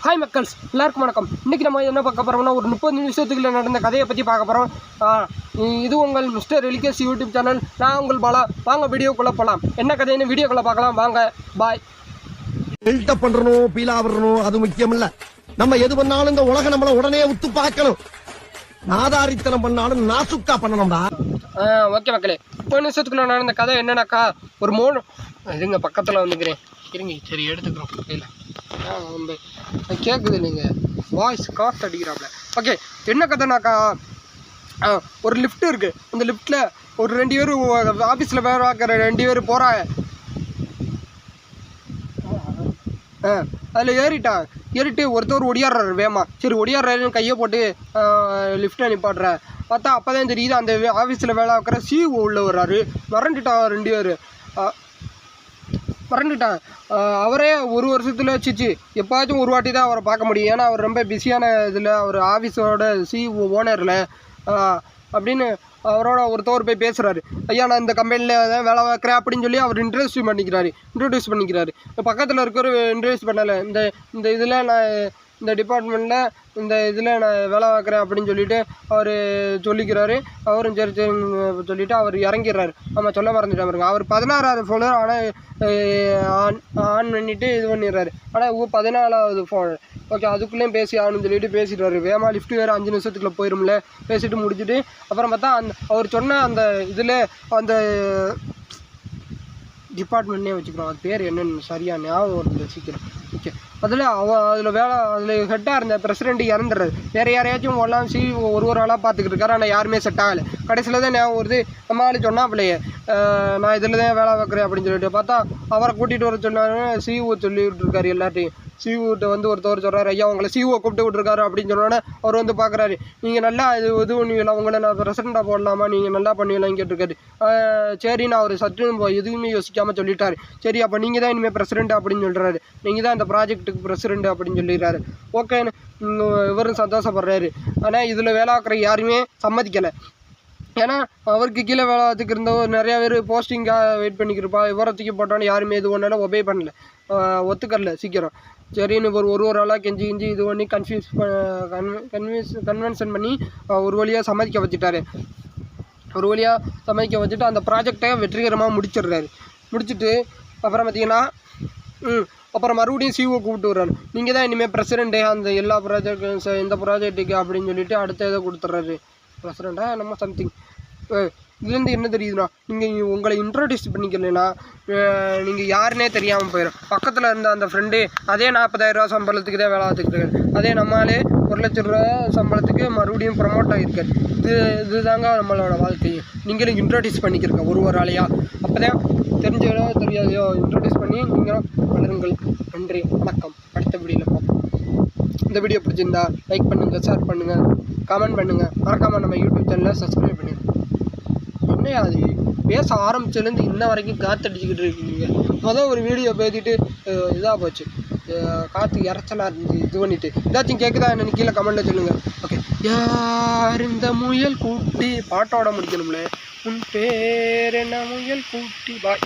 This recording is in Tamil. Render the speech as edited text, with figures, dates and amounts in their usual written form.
ஹாய் மக்கள்ஸ், எல்லாருக்கும் வணக்கம். இன்றைக்கி நம்ம என்ன பார்க்க போகிறோம்னா, ஒரு 30 நிமிஷத்துக்குள்ள நடந்த கதையை பற்றி பார்க்க போகிறோம். இது உங்கள் மிஸ்டர் எலிகேஸ் யூடியூப் சேனல். நான் உங்கள் பாலா. வாங்க வீடியோக்குள்ளே போகலாம். என்ன கதைன்னு வீடியோக்குள்ளே பார்க்கலாம் வாங்க. பாய். பில்டப் பண்றணும், பீலா வரணும், அது முக்கியம் இல்ல. நம்ம எது பண்ணாலும் இந்த உலகம் நம்மள உடனே உத்து பார்க்கணும். நாதாரித்தனம் பண்ணாலும் நாசுக்கா பண்ணணும்டா. ஓகே மக்களே, 30 நிமிஷத்துக்குள்ள நடந்த கதை என்னன்னாக்கா, ஒரு மூணு இதுங்க பக்கத்தில் வந்துக்கிறேன் இருங்க. சரி எடுத்துக்கிறோம். இல்லை வந்து கேட்குது இல்லைங்க, வாய்ஸ் காஸ்ட் அடிக்கிறாப்புல. ஓகே, என்ன கதைனாக்கா, ஒரு லிஃப்ட் இருக்குது. அந்த லிஃப்ட்டில் ஒரு 2 பேர் ஆஃபீஸில் வேலை பார்க்குற 2 பேர் போகிறாங்க. அதில் ஏறிட்டு ஒருத்தர் ஒடியாடுறாரு வேமா. சரி ஒடியாடுறாருன்னு கையை போட்டு லிஃப்ட்டை நிப்பாடுற பார்த்தா அப்போ தான் தெரியுது அந்த ஆஃபீஸில் வேலை பார்க்குற சிஓ உள்ள வர்றாரு. மறந்துட்டான் 2 பேர் மறந்துட்டான். அவரே ஒரு வருஷத்தில் வச்சுச்சு எப்போச்சும் ஒரு வாட்டி தான் அவரை பார்க்க முடியும். ஏன்னா அவர் ரொம்ப பிஸியான இதில் அவர் ஆஃபீஸோட சிஓ ஓனரில் அப்படின்னு அவரோட ஒருத்தவர் போய் பேசுகிறாரு. ஐயா நான் இந்த கம்பெனியில் தான் வேலை பார்க்குறேன் அப்படின்னு சொல்லி அவர் இன்ட்ரடியூஸ் பண்ணிக்கிறாரு. பக்கத்தில் இருக்கிற இன்ட்ரடியூஸ் பண்ணலை. இந்த இதில் நான் இந்த டிபார்ட்மெண்ட்டில் இந்த இதில் நான் வேலை பார்க்குறேன் அப்படின்னு சொல்லிட்டு அவர் சொல்லிக்கிறாரு. அவரும் சரி சொல்லிவிட்டு அவர் இறங்கிடுறாரு. ஆமாம் சொல்ல மறந்துட்டான் பாருங்க. அவர் 16வது ஃபோனு ஆனால் ஆன் பண்ணிவிட்டு இது பண்ணிடுறாரு. ஆனால் 14வது ஃபோன். ஓகே, அதுக்குள்ளேயும் பேசி ஆகணும்னு சொல்லிட்டு பேசிடுறாரு. வேகமாக லிஃப்ட்டு வேறு 5 நிமிஷத்துக்குள்ளே போயிடும்ல. பேசிட்டு முடிச்சுட்டு அப்புறம் பார்த்தா அவர் சொன்ன அந்த இதில் அந்த டிபார்ட்மெண்ட்னே வச்சுக்கிறோம். அது பேர் என்னென்னு சரியாக ஞாபகம் வருது சீக்கிரம். ஓகே, அதில் ஹெட்டாக இருந்த பிரசிடென்ட் இறந்துடுறாரு. வேறு யாரையாச்சும் எல்லாம் ஒரு ஆளாக பார்த்துக்கிட்டு இருக்காரு. ஆனால் யாருமே செட் ஆகலை. கடைசியில் தான் ஞாபகம் வருது, நம்ம ஆள் சொன்னா பிள்ளையே நான் இதில் தான் வேலை பார்க்குறேன் அப்படின்னு சொல்லிட்டு பார்த்தா அவரை கூட்டிகிட்டு வர சொன்னாருன்னு சிஓ சொல்லிவிட்டு இருக்காரு எல்லாத்தையும். சிஓட்ட வந்து ஒருத்தவர் சொல்கிறாரு, ஐயா உங்களை சிஓ கூப்பிட்டு விட்டுருக்காரு அப்படின்னு சொன்னோன்னே அவர் வந்து பார்க்குறாரு. நீங்கள் நல்லா இது பண்ணுவீங்களா, உங்களை நான் பிரசிடெண்ட்டாக போடலாமா, நீங்கள் நல்லா பண்ணுவீங்களான்னு கேட்டிருக்காரு. சரி நான் அவர் சற்று எதுவுமே யோசிக்காமல் சொல்லிட்டாரு. சரி அப்போ நீங்கள் தான் இனிமேல் பிரசிடெண்ட் அப்படின்னு சொல்கிறாரு. நீங்கள் தான் இந்த ப்ராஜெக்ட்டுக்கு பிரசிடெண்ட் அப்படின்னு சொல்லிடுறாரு. ஓகேன்னு இவரும் சந்தோஷப்படுறாரு. ஆனால் இதில் வேலை பார்க்குற யாருமே சம்மதிக்கலை. ஏன்னா அவருக்கு கீழே வேலை பார்த்துக்கு இருந்தவர் நிறையா பேர் போஸ்டிங்காக வெயிட் பண்ணிக்கிருப்பா. இவரை தூக்கி போட்டோன்னு யாருமே இது ஒன்றாலும் ஒபே பண்ணல, ஒத்துக்கரல சீக்கிரம். சரின்னு ஒரு ஆளாக கெஞ்சி இது பண்ணி கன்வென்ஷன் பண்ணி ஒரு வழியாக சம்மதிக்க வச்சுட்டாரு. வச்சுட்டு அந்த ப்ராஜெக்டை வெற்றிகரமாக முடிச்சுட்டு அப்புறம் பார்த்திங்கன்னா அப்புறம் மறுபடியும் சிஓ கூப்பிட்டு வர்றாரு. நீங்கள் தான் இனிமேல் பிரசிடெண்ட்டே அந்த எல்லா ப்ராஜெக்டும் இந்த ப்ராஜெக்ட்டுக்கு அப்படின்னு சொல்லிட்டு அடுத்த இதை கொடுத்துட்றாரு. பிரசிடெண்ட்டாக நம்ம சம்திங். இதுலேருந்து என்ன தெரியுதுன்னா, நீங்கள் உங்களை இன்ட்ரோடியூஸ் பண்ணிக்கலைன்னா நீங்கள் யாருன்னே தெரியாமல் போயிடும். பக்கத்தில் இருந்த அந்த ஃப்ரெண்டு அதே 40,000 ரூபா சம்பளத்துக்கு தான் வேலை பார்த்துக்கிட்டு, அதே நம்மளாலே 1 லட்சம் ரூபா சம்பளத்துக்கு மறுபடியும் ப்ரமோட் ஆகியிருக்காரு. இதுதாங்க நம்மளோட வாழ்க்கையும். நீங்களும் இன்ட்ரோடியூஸ் பண்ணிக்கிறங்க ஒரு ஆளையாக. அப்போ தான் தெரிஞ்சதோ தெரியாதையோ இன்ட்ரோடியூஸ் பண்ணி நீங்களும் வளருங்கள். நன்றி, வணக்கம். அடுத்த வீடியோவில் பார்ப்போம். இந்த வீடியோ பிடிச்சிருந்தா லைக் பண்ணுங்கள், ஷேர் பண்ணுங்கள், கமெண்ட் பண்ணுங்கள். மறக்காமல் நம்ம யூடியூப் சேனலை சப்ஸ்கிரைப் பண்ணுங்கள். என்ன அது பேச ஆரம்பிச்சதுலேருந்து இன்ன வரைக்கும் காற்றடிச்சிக்கிட்டு இருக்கீங்க. ஒரு வீடியோ பேசிட்டு இதாக போச்சு, காற்று இறைச்சலாக இருந்துச்சு. இது பண்ணிவிட்டு ஏதாச்சும் கேட்குதா என்னன்னு கீழே கமெண்ட்டில் சொல்லுங்கள். ஓகே, யார் இந்த முயல் கூட்டி பாட்டோட முடிக்கணும்ல. உன் பேர் என்ன முயல் கூட்டி. பாய்.